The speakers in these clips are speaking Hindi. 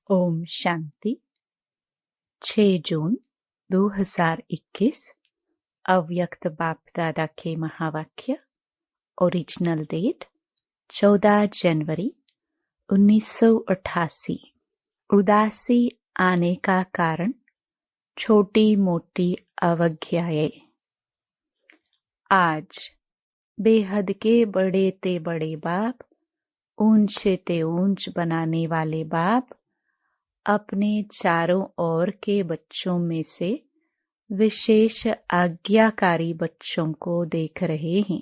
ओम शांति। 6 जून 2021 अव्यक्त बाप दादा के महावाक्य। ओरिजिनल डेट 14 जनवरी 1988। उदासी आने का कारण छोटी मोटी अवज्ञाएं। आज बेहद के बड़े ते बड़े बाप, ऊंचे ते ऊंच बनाने वाले बाप अपने चारों ओर के बच्चों में से विशेष आज्ञाकारी बच्चों को देख रहे हैं।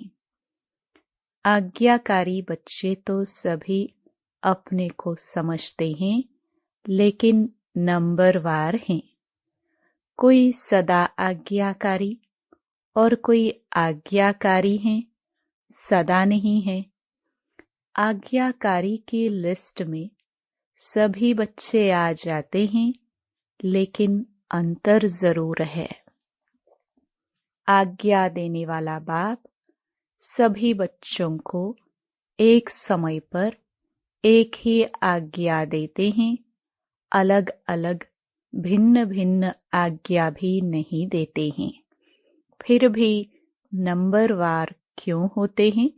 आज्ञाकारी बच्चे तो सभी अपने को समझते हैं, लेकिन नंबरवार हैं। कोई सदा आज्ञाकारी और कोई आज्ञाकारी है, सदा नहीं है। आज्ञाकारी की लिस्ट में सभी बच्चे आ जाते हैं, लेकिन अंतर जरूर है। आज्ञा देने वाला बाप सभी बच्चों को एक समय पर एक ही आज्ञा देते हैं, अलग अलग भिन्न भिन्न आज्ञा भी नहीं देते हैं। फिर भी नंबरवार क्यों होते हैं?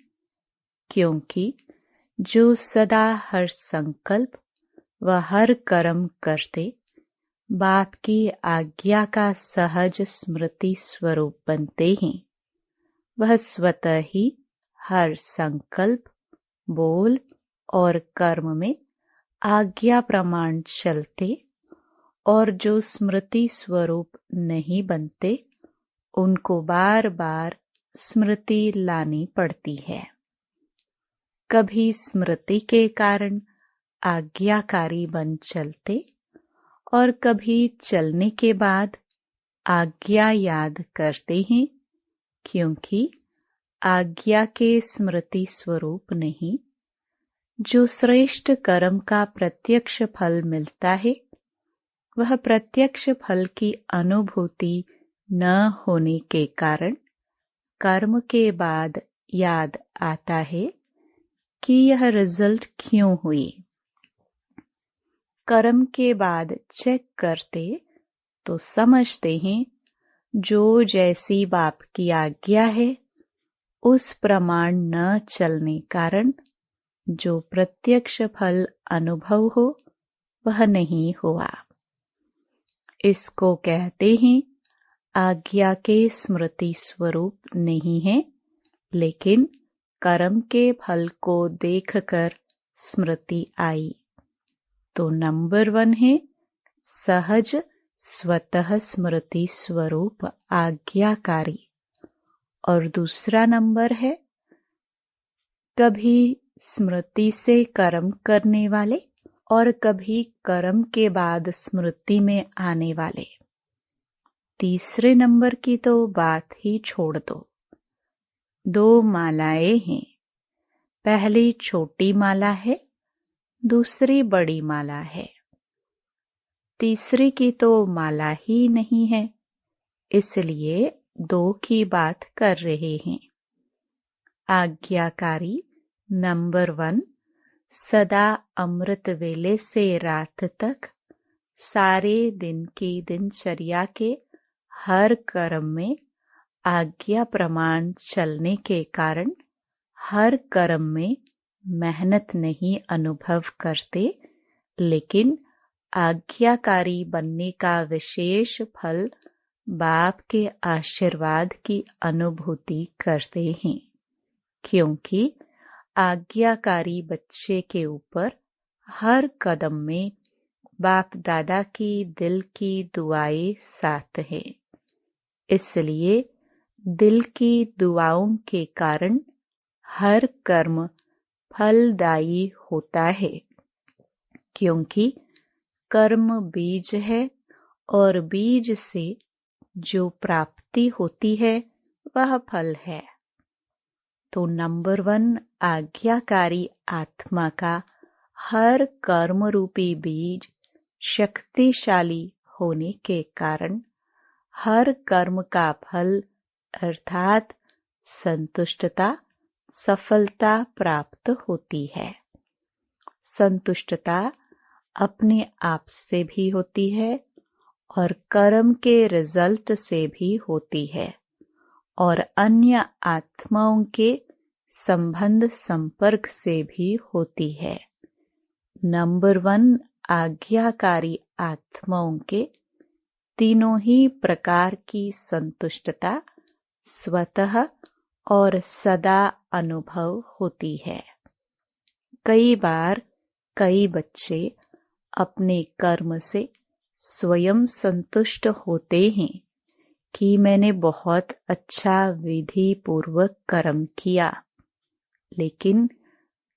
क्योंकि जो सदा हर संकल्प व हर कर्म करते बाप की आज्ञा का सहज स्मृति स्वरूप बनते हैं, वह स्वतः ही हर संकल्प, बोल और कर्म में आज्ञा प्रमाण चलते, और जो स्मृति स्वरूप नहीं बनते उनको बार बार स्मृति लानी पड़ती है। कभी स्मृति के कारण आज्ञाकारी बन चलते और कभी चलने के बाद आज्ञा याद करते हैं, क्योंकि आज्ञा के स्मृति स्वरूप नहीं। जो श्रेष्ठ कर्म का प्रत्यक्ष फल मिलता है, वह प्रत्यक्ष फल की अनुभूति न होने के कारण कर्म के बाद याद आता है कि यह रिजल्ट क्यों हुई। कर्म के बाद चेक करते तो समझते हैं जो जैसी बाप की आज्ञा है उस प्रमाण न चलने कारण जो प्रत्यक्ष फल अनुभव हो वह नहीं हुआ। इसको कहते हैं आज्ञा के स्मृति स्वरूप नहीं है, लेकिन कर्म के फल को देखकर स्मृति आई। तो नंबर 1 है सहज स्वतः स्मृति स्वरूप आज्ञाकारी, और दूसरा नंबर है कभी स्मृति से कर्म करने वाले और कभी कर्म के बाद स्मृति में आने वाले। तीसरे नंबर की तो बात ही छोड़ दो। 2 मालाएं हैं, पहली छोटी माला है, दूसरी बड़ी माला है। तीसरी की तो माला ही नहीं है, इसलिए 2 की बात कर रहे हैं। आज्ञाकारी नंबर 1 सदा अमृत वेले से रात तक सारे दिन की दिनचर्या के हर कर्म में आज्ञा प्रमाण चलने के कारण हर कर्म में मेहनत नहीं अनुभव करते, लेकिन आज्ञाकारी बनने का विशेष फल बाप के आशीर्वाद की अनुभूति करते हैं, क्योंकि आज्ञाकारी बच्चे के ऊपर हर कदम में बाप दादा की दिल की दुआएं साथ है। इसलिए दिल की दुआओं के कारण हर कर्म फलदायी होता है, क्योंकि कर्म बीज है और बीज से जो प्राप्ति होती है वह फल है। तो नंबर 1 आज्ञाकारी आत्मा का हर कर्म रूपी बीज शक्तिशाली होने के कारण हर कर्म का फल अर्थात संतुष्टता, सफलता प्राप्त होती है। संतुष्टता अपने आप से भी होती है और कर्म के रिजल्ट से भी होती है और अन्य आत्माओं के संबंध संपर्क से भी होती है। नंबर 1 आज्ञाकारी आत्माओं के तीनों ही प्रकार की संतुष्टता स्वतः और सदा अनुभव होती है। कई बार कई बच्चे अपने कर्म से स्वयं संतुष्ट होते हैं कि मैंने बहुत अच्छा विधि पूर्वक कर्म किया, लेकिन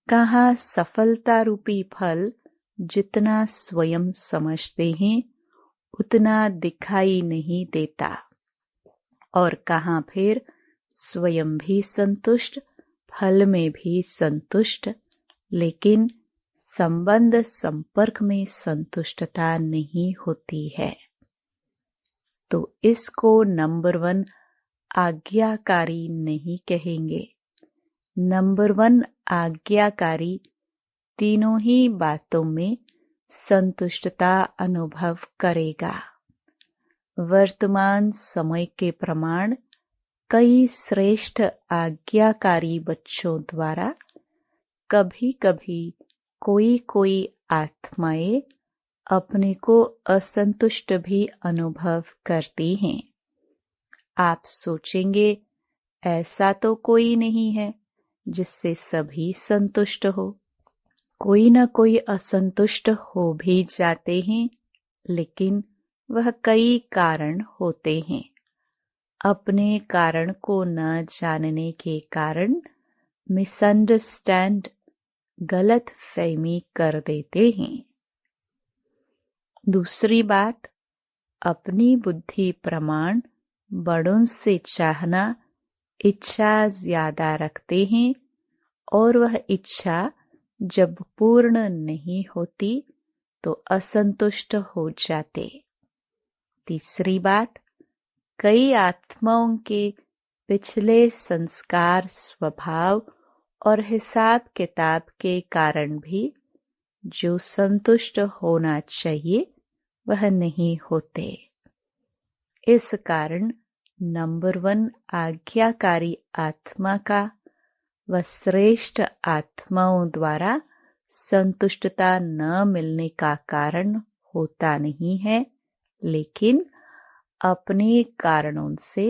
कहाँ सफलता रूपी फल जितना स्वयं समझते हैं उतना दिखाई नहीं देता, और कहाँ फिर स्वयं भी संतुष्ट, फल में भी संतुष्ट, लेकिन संबंध संपर्क में संतुष्टता नहीं होती है। तो इसको नंबर 1 आज्ञाकारी नहीं कहेंगे। नंबर 1 आज्ञाकारी तीनों ही बातों में संतुष्टता अनुभव करेगा। वर्तमान समय के प्रमाण कई श्रेष्ठ आज्ञाकारी बच्चों द्वारा कभी कभी कोई आत्माएं अपने को असंतुष्ट भी अनुभव करती हैं। आप सोचेंगे ऐसा तो कोई नहीं है जिससे सभी संतुष्ट हो। कोई न कोई असंतुष्ट हो भी जाते हैं, लेकिन वह कई कारण होते हैं। अपने कारण को न जानने के कारण मिसअंडरस्टैंड गलत फहमी कर देते हैं। दूसरी बात, अपनी बुद्धि प्रमाण बड़ों से चाहना इच्छा ज्यादा रखते हैं और वह इच्छा जब पूर्ण नहीं होती तो असंतुष्ट हो जाते। तीसरी बात, कई आत्माओं के पिछले संस्कार, स्वभाव और हिसाब किताब के कारण भी जो संतुष्ट होना चाहिए वह नहीं होते। इस कारण नंबर 1 आज्ञाकारी आत्मा का व श्रेष्ठ आत्माओं द्वारा संतुष्टता न मिलने का कारण होता नहीं है, लेकिन अपने कारणों से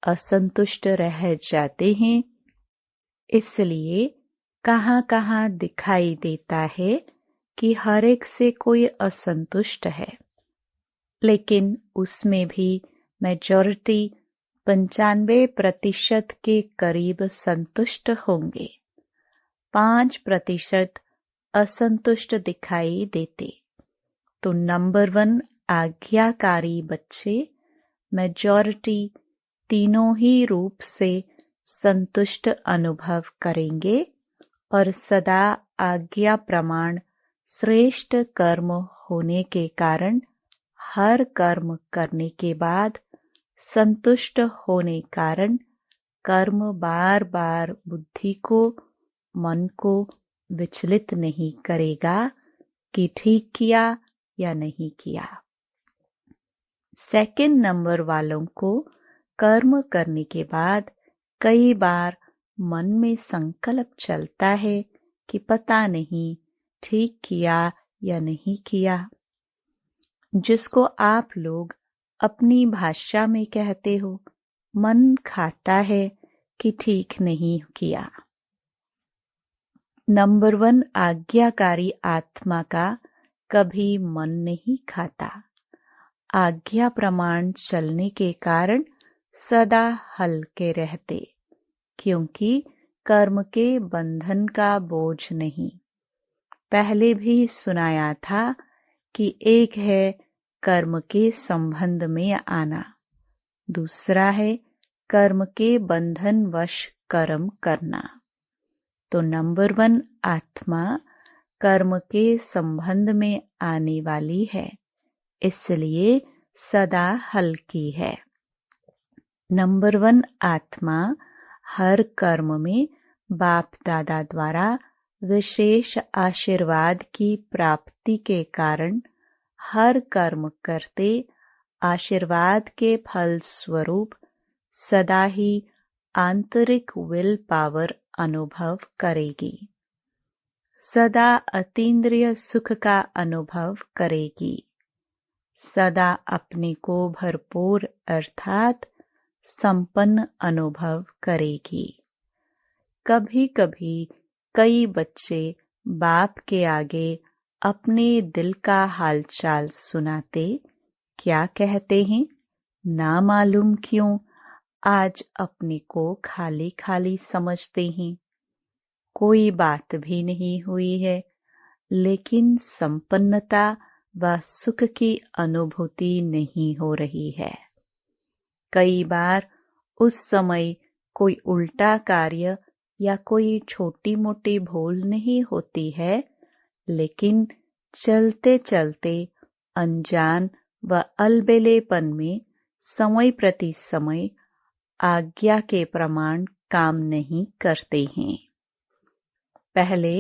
असंतुष्ट रह जाते हैं। इसलिए कहाँ कहाँ दिखाई देता है कि हर एक से कोई असंतुष्ट है, लेकिन उसमें भी मेजॉरिटी 95% के करीब संतुष्ट होंगे। 5% असंतुष्ट दिखाई देते। तो नंबर 1 आज्ञाकारी बच्चे मेजॉरिटी तीनों ही रूप से संतुष्ट अनुभव करेंगे और सदा आज्ञा प्रमाण श्रेष्ठ कर्म होने के कारण हर कर्म करने के बाद संतुष्ट होने कारण कर्म बार बार बुद्धि को, मन को विचलित नहीं करेगा कि ठीक किया या नहीं किया। सेकंड नंबर वालों को कर्म करने के बाद कई बार मन में संकल्प चलता है कि पता नहीं ठीक किया या नहीं किया, जिसको आप लोग अपनी भाषा में कहते हो मन खाता है कि ठीक नहीं किया। नंबर 1 आज्ञाकारी आत्मा का कभी मन नहीं खाता। आज्ञा प्रमाण चलने के कारण सदा हल्के रहते, क्योंकि कर्म के बंधन का बोझ नहीं। पहले भी सुनाया था कि एक है कर्म के संबंध में आना, दूसरा है कर्म के बंधन वश कर्म करना। तो नंबर 1 आत्मा कर्म के संबंध में आने वाली है, इसलिए सदा हल्की है। नंबर 1 आत्मा हर कर्म में बाप दादा द्वारा विशेष आशीर्वाद की प्राप्ति के कारण हर कर्म करते आशीर्वाद के फल स्वरूप सदा ही आंतरिक विल पावर अनुभव करेगी, सदा अतीन्द्रिय सुख का अनुभव करेगी, सदा अपने को भरपूर अर्थात संपन्न अनुभव करेगी। कभी कभी कई बच्चे बाप के आगे अपने दिल का हालचाल सुनाते क्या कहते हैं, ना मालूम क्यों आज अपने को खाली खाली समझते हैं। कोई बात भी नहीं हुई है, लेकिन संपन्नता व सुख की अनुभूति नहीं हो रही है। कई बार उस समय कोई उल्टा कार्य या कोई छोटी मोटी भूल नहीं होती है, लेकिन चलते चलते अनजान व अलबेलेपन में समय प्रति समय आज्ञा के प्रमाण काम नहीं करते हैं। पहले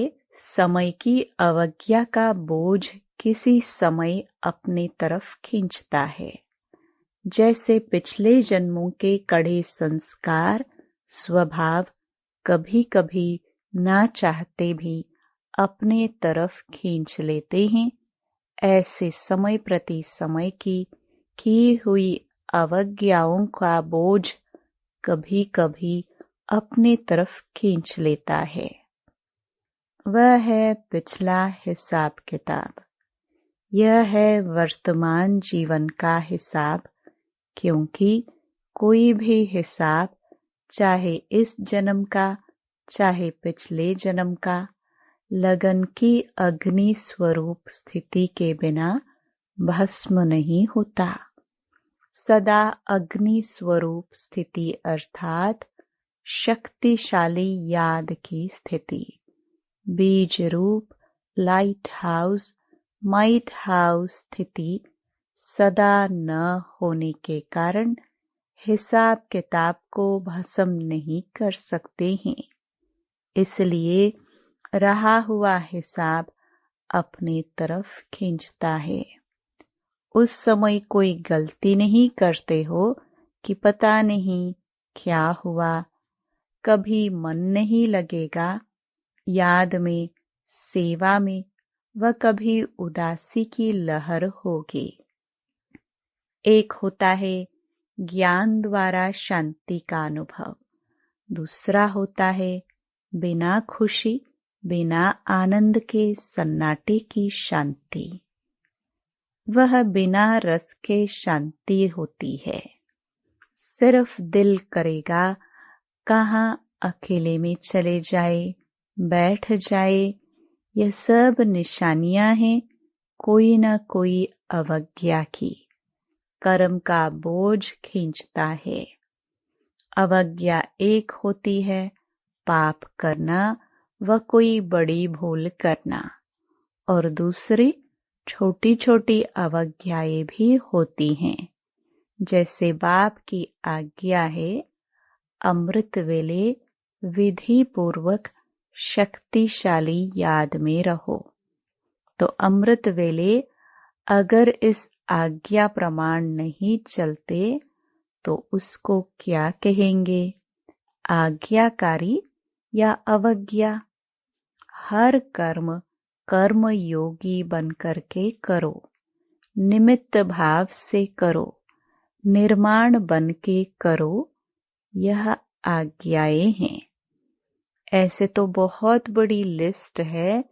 समय की अवज्ञा का बोझ किसी समय अपने तरफ खींचता है, जैसे पिछले जन्मों के कड़े संस्कार स्वभाव कभी कभी ना चाहते भी अपने तरफ खींच लेते हैं। ऐसे समय प्रति समय की हुई अवज्ञाओं का बोझ कभी कभी अपने तरफ खींच लेता है। वह है पिछला हिसाब किताब, यह है वर्तमान जीवन का हिसाब, क्योंकि कोई भी हिसाब चाहे इस जन्म का चाहे पिछले जन्म का लगन की अग्नि स्वरूप स्थिति के बिना भस्म नहीं होता। सदा अग्नि स्वरूप स्थिति अर्थात शक्तिशाली याद की स्थिति, बीज रूप लाइट हाउस माइट हाउस स्थिति सदा न होने के कारण हिसाब किताब को भस्म नहीं कर सकते हैं। इसलिए रहा हुआ हिसाब अपने तरफ खींचता है। उस समय कोई गलती नहीं करते हो कि पता नहीं क्या हुआ, कभी मन नहीं लगेगा याद में, सेवा में, व कभी उदासी की लहर होगी। एक होता है ज्ञान द्वारा शांति का अनुभव, दूसरा होता है बिना खुशी बिना आनंद के सन्नाटे की शांति। वह बिना रस के शांति होती है। सिर्फ दिल करेगा कहाँ अकेले में चले जाए, बैठ जाए। यह सब निशानियां हैं कोई न कोई अवज्ञा की। कर्म का बोझ खींचता है। अवज्ञा एक होती है पाप करना व कोई बड़ी भूल करना, और दूसरी छोटी छोटी अवज्ञाएं भी होती हैं। जैसे बाप की आज्ञा है अमृत वेले विधि पूर्वक शक्तिशाली याद में रहो, तो अमृत वेले अगर इस आज्ञा प्रमाण नहीं चलते तो उसको क्या कहेंगे, आज्ञाकारी या अवज्ञा। हर कर्म कर्म योगी बन करके करो, निमित्त भाव से करो, निर्माण बन के करो, यह आज्ञाएं हैं। ऐसे तो बहुत बड़ी लिस्ट है,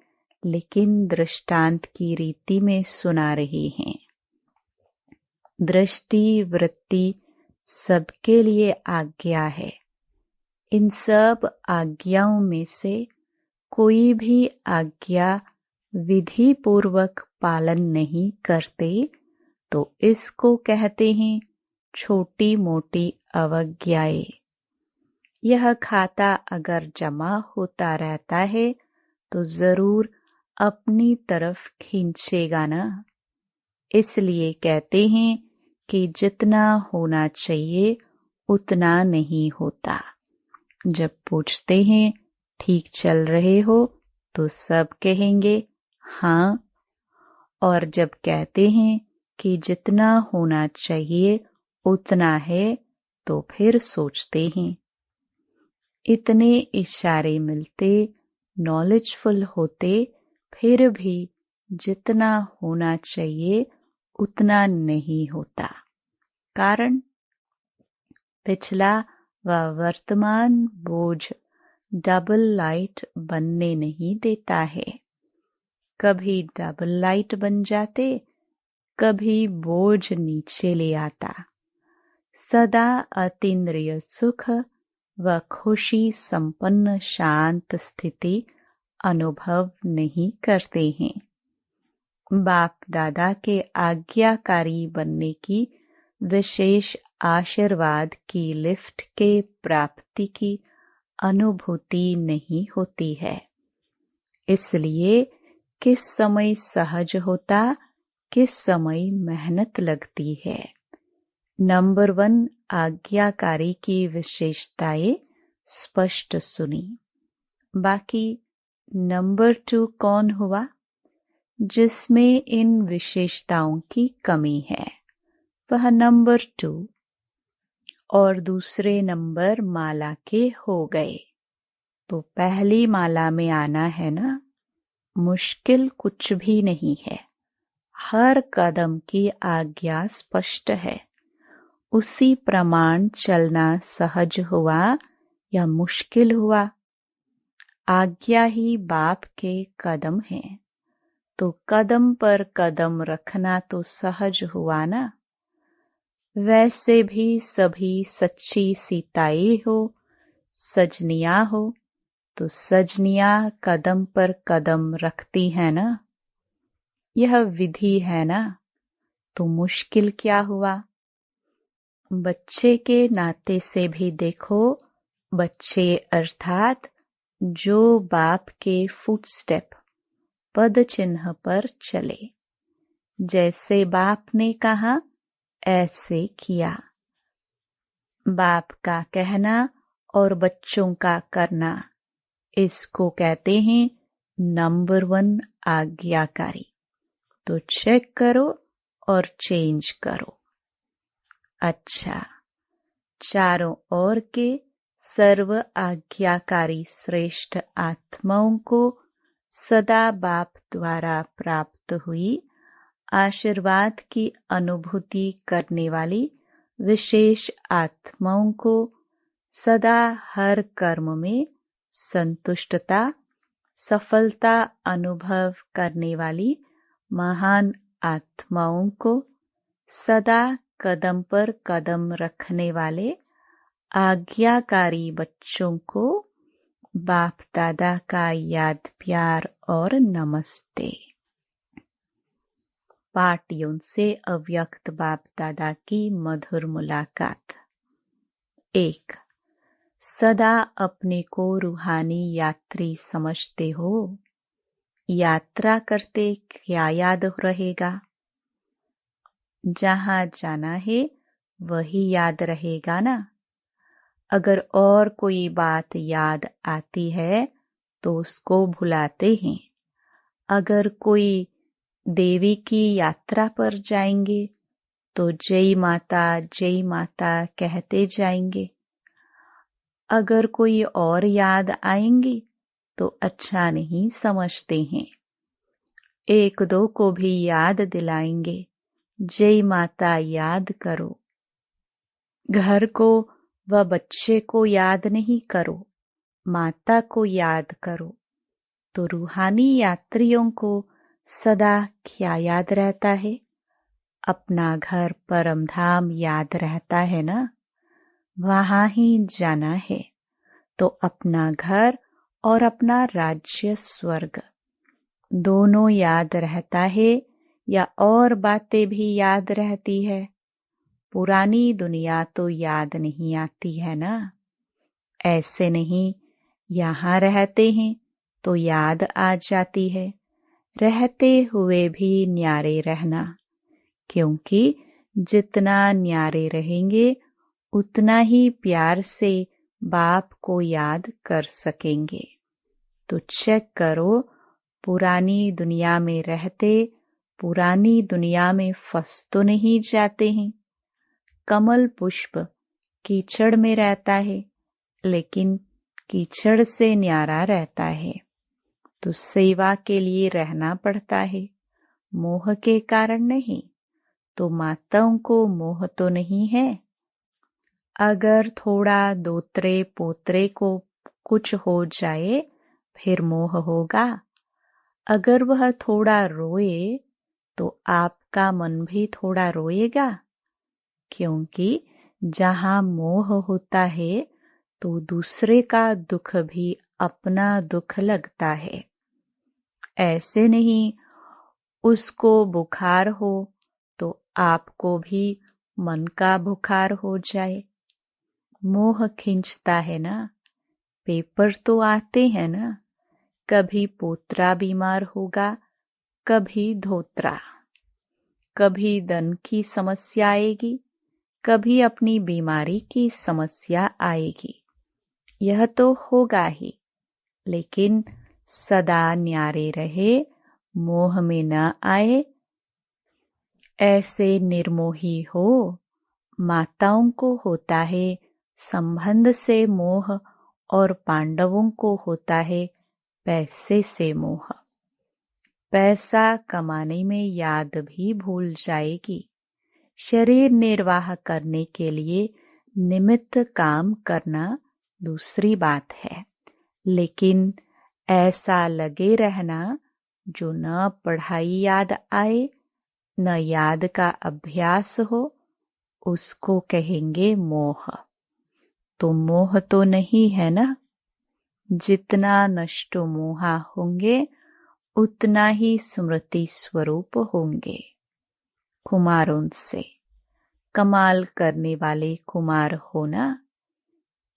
लेकिन दृष्टांत की रीति में सुना रही हैं। दृष्टि वृत्ति सबके लिए आज्ञा है। इन सब आज्ञाओं में से कोई भी आज्ञा विधि पूर्वक पालन नहीं करते तो इसको कहते हैं छोटी मोटी अवज्ञाएं। यह खाता अगर जमा होता रहता है तो जरूर अपनी तरफ खींचेगा ना। इसलिए कहते हैं कि जितना होना चाहिए उतना नहीं होता। जब पूछते हैं ठीक चल रहे हो तो सब कहेंगे हाँ, और जब कहते हैं कि जितना होना चाहिए उतना है तो फिर सोचते हैं। इतने इशारे मिलते, नॉलेजफुल होते, फिर भी जितना होना चाहिए उतना नहीं होता। कारण पिछला व वर्तमान बोझ डबल लाइट बनने नहीं देता है। कभी डबल लाइट बन जाते, कभी बोझ नीचे ले आता। सदा अतीन्द्रिय सुख व खुशी संपन्न शांत स्थिति अनुभव नहीं करते हैं। बाप दादा के आज्ञाकारी बनने की विशेष आशीर्वाद की लिफ्ट के प्राप्ति की अनुभूति नहीं होती है। इसलिए किस समय सहज होता, किस समय मेहनत लगती है। नंबर 1 आज्ञाकारी की विशेषताएं स्पष्ट सुनी। बाकी नंबर 2 कौन हुआ जिसमें इन विशेषताओं की कमी है, वह नंबर 2 और दूसरे नंबर माला के हो गए। तो पहली माला में आना है ना। मुश्किल कुछ भी नहीं है, हर कदम की आज्ञा स्पष्ट है। उसी प्रमाण चलना सहज हुआ या मुश्किल हुआ, आज्ञा ही बाप के कदम है, तो कदम पर कदम रखना तो सहज हुआ ना। वैसे भी सभी सच्ची सीताएं हो, सजनिया हो, तो सजनिया कदम पर कदम रखती है ना। यह विधि है ना, तो मुश्किल क्या हुआ। बच्चे के नाते से भी देखो, बच्चे अर्थात जो बाप के फुटस्टेप पद चिन्ह पर चले। जैसे बाप ने कहा ऐसे किया। बाप का कहना और बच्चों का करना, इसको कहते हैं नंबर 1 आज्ञाकारी। तो चेक करो और चेंज करो। अच्छा, चारों ओर के सर्व आज्ञाकारी श्रेष्ठ आत्माओं को सदा बाप द्वारा प्राप्त हुई आशीर्वाद की अनुभूति करने वाली विशेष आत्माओं को सदा हर कर्म में संतुष्टता, सफलता अनुभव करने वाली महान आत्माओं को सदा कदम पर कदम रखने वाले आज्ञाकारी बच्चों को बाप दादा का याद प्यार और नमस्ते। पाटियों से अव्यक्त बाप दादा की मधुर मुलाकात। 1. सदा अपने को रूहानी यात्री समझते हो। यात्रा करते क्या याद रहेगा। जहाँ जाना है वही याद रहेगा ना। अगर और कोई बात याद आती है तो उसको भुलाते हैं। अगर कोई देवी की यात्रा पर जाएंगे तो जय माता कहते जाएंगे। अगर कोई और याद आएंगी तो अच्छा नहीं समझते हैं। 1-2 को भी याद दिलाएंगे, जय माता याद करो। घर को व बच्चे को याद नहीं करो, माता को याद करो। तो रूहानी यात्रियों को सदा क्या याद रहता है। अपना घर परम धाम याद रहता है ना। वहां ही जाना है। तो अपना घर और अपना राज्य स्वर्ग दोनों याद रहता है या और बातें भी याद रहती है। पुरानी दुनिया तो याद नहीं आती है ना। ऐसे नहीं, यहाँ रहते हैं तो याद आ जाती है। रहते हुए भी न्यारे रहना, क्योंकि जितना न्यारे रहेंगे उतना ही प्यार से बाप को याद कर सकेंगे। तो चेक करो पुरानी दुनिया में रहते पुरानी दुनिया में फंस तो नहीं जाते हैं। कमल पुष्प कीचड़ में रहता है, लेकिन कीचड़ से न्यारा रहता है। तो सेवा के लिए रहना पड़ता है, मोह के कारण नहीं। तो माताओं को मोह तो नहीं है। अगर थोड़ा दोतरे पोतरे को कुछ हो जाए फिर मोह होगा। अगर वह थोड़ा रोए तो आपका मन भी थोड़ा रोएगा, क्योंकि जहाँ मोह होता है तो दूसरे का दुख भी अपना दुख लगता है। ऐसे नहीं उसको बुखार हो तो आपको भी मन का बुखार हो जाए। मोह खींचता है ना। पेपर तो आते हैं ना, कभी पोतरा बीमार होगा, कभी धोत्रा, कभी धन की समस्या आएगी, कभी अपनी बीमारी की समस्या आएगी। यह तो होगा ही, लेकिन सदा न्यारे रहे, मोह में न आए। ऐसे निर्मोही हो। माताओं को होता है संबंध से मोह और पांडवों को होता है पैसे से मोह। पैसा कमाने में याद भी भूल जाएगी। शरीर निर्वाह करने के लिए निमित्त काम करना दूसरी बात है, लेकिन ऐसा लगे रहना जो न पढ़ाई याद आए न याद का अभ्यास हो, उसको कहेंगे मोह। तो मोह तो नहीं है ना। जितना नष्ट मोहा होंगे उतना ही स्मृति स्वरूप होंगे। कुमारों से कमाल करने वाले कुमार होना।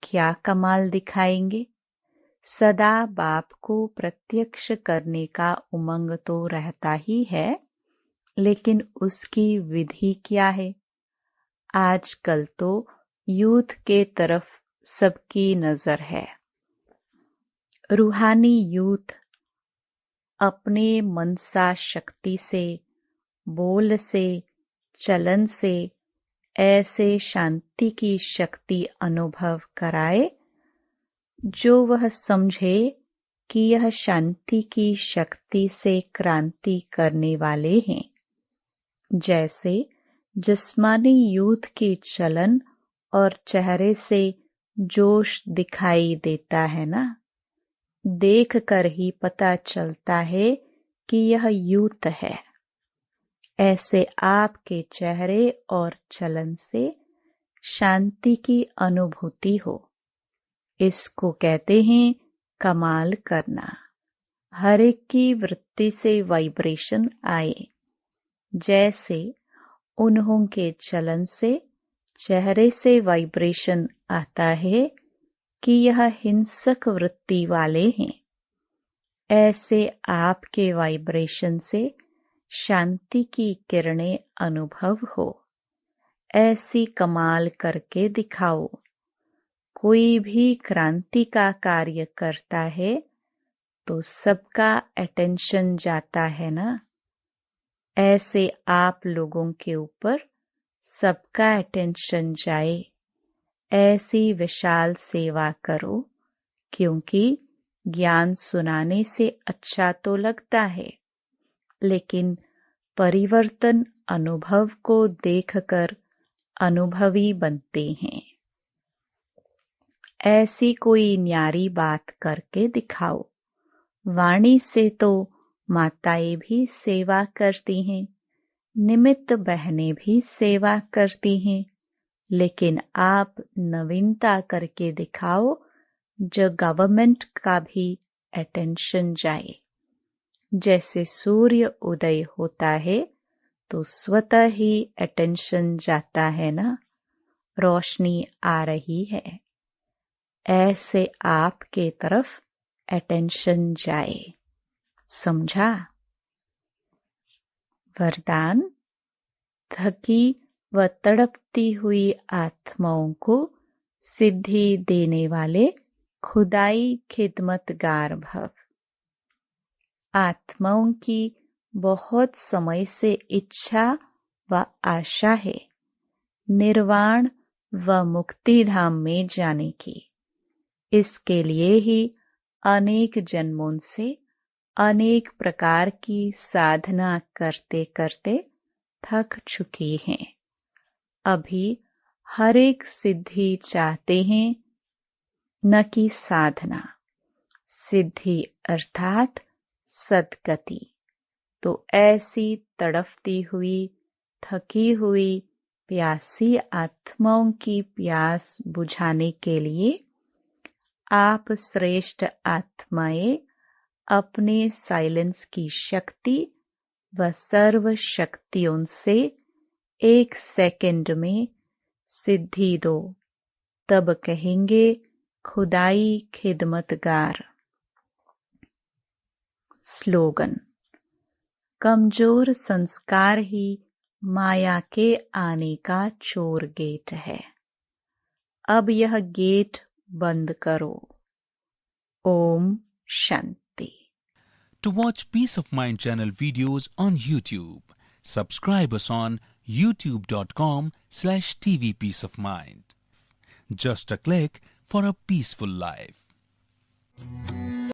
क्या कमाल दिखाएंगे? सदा बाप को प्रत्यक्ष करने का उमंग तो रहता ही है, लेकिन उसकी विधि क्या है? आजकल तो यूथ के तरफ सबकी नजर है। रूहानी यूथ अपने मनसा शक्ति से, बोल से, चलन से ऐसे शांति की शक्ति अनुभव कराए जो वह समझे कि यह शांति की शक्ति से क्रांति करने वाले हैं। जैसे जिस्मानी यूथ की चलन और चेहरे से जोश दिखाई देता है ना, देख कर ही पता चलता है कि यह यूथ है। ऐसे आपके चेहरे और चलन से शांति की अनुभूति हो। इसको कहते हैं कमाल करना। हर एक की वृत्ति से वाइब्रेशन आए। जैसे उन्हों के चलन से, चेहरे से वाइब्रेशन आता है कि यह हिंसक वृत्ति वाले हैं, ऐसे आपके वाइब्रेशन से शांति की किरणें अनुभव हो। ऐसी कमाल करके दिखाओ। कोई भी क्रांति का कार्य करता है तो सबका अटेंशन जाता है ना। ऐसे आप लोगों के ऊपर सबका अटेंशन जाए, ऐसी विशाल सेवा करो। क्योंकि ज्ञान सुनाने से अच्छा तो लगता है, लेकिन परिवर्तन अनुभव को देखकर अनुभवी बनते हैं। ऐसी कोई न्यारी बात करके दिखाओ। वाणी से तो माताएं भी सेवा करती हैं, निमित्त बहनें भी सेवा करती हैं, लेकिन आप नवीनता करके दिखाओ जो गवर्नमेंट का भी अटेंशन जाए। जैसे सूर्य उदय होता है तो स्वतः ही अटेंशन जाता है ना, रोशनी आ रही है। ऐसे आपके तरफ अटेंशन जाए। समझा? वरदान। थकी व तड़पती हुई आत्माओं को सिद्धि देने वाले खुदाई खिदमतगार भव। आत्माओं की बहुत समय से इच्छा व आशा है निर्वाण व मुक्ति धाम में जाने की। इसके लिए ही अनेक जन्मों से अनेक प्रकार की साधना करते करते थक चुकी हैं। अभी हर एक सिद्धि चाहते हैं, न कि साधना। सिद्धि अर्थात सद्गति। तो ऐसी तड़फती हुई, थकी हुई, प्यासी आत्माओं की प्यास बुझाने के लिए आप श्रेष्ठ आत्माएं अपने साइलेंस की शक्ति व सर्व शक्तियों से 1 सेकंड में सिद्धि दो, तब कहेंगे खुदाई खिदमतगार। स्लोगन। कमजोर संस्कार ही माया के आने का चोर गेट है। अब यह गेट बंद करो। Om Shanti. To watch Peace of Mind channel videos on YouTube, subscribe us on youtube.com/TV Peace of Mind. Just a click for a peaceful life.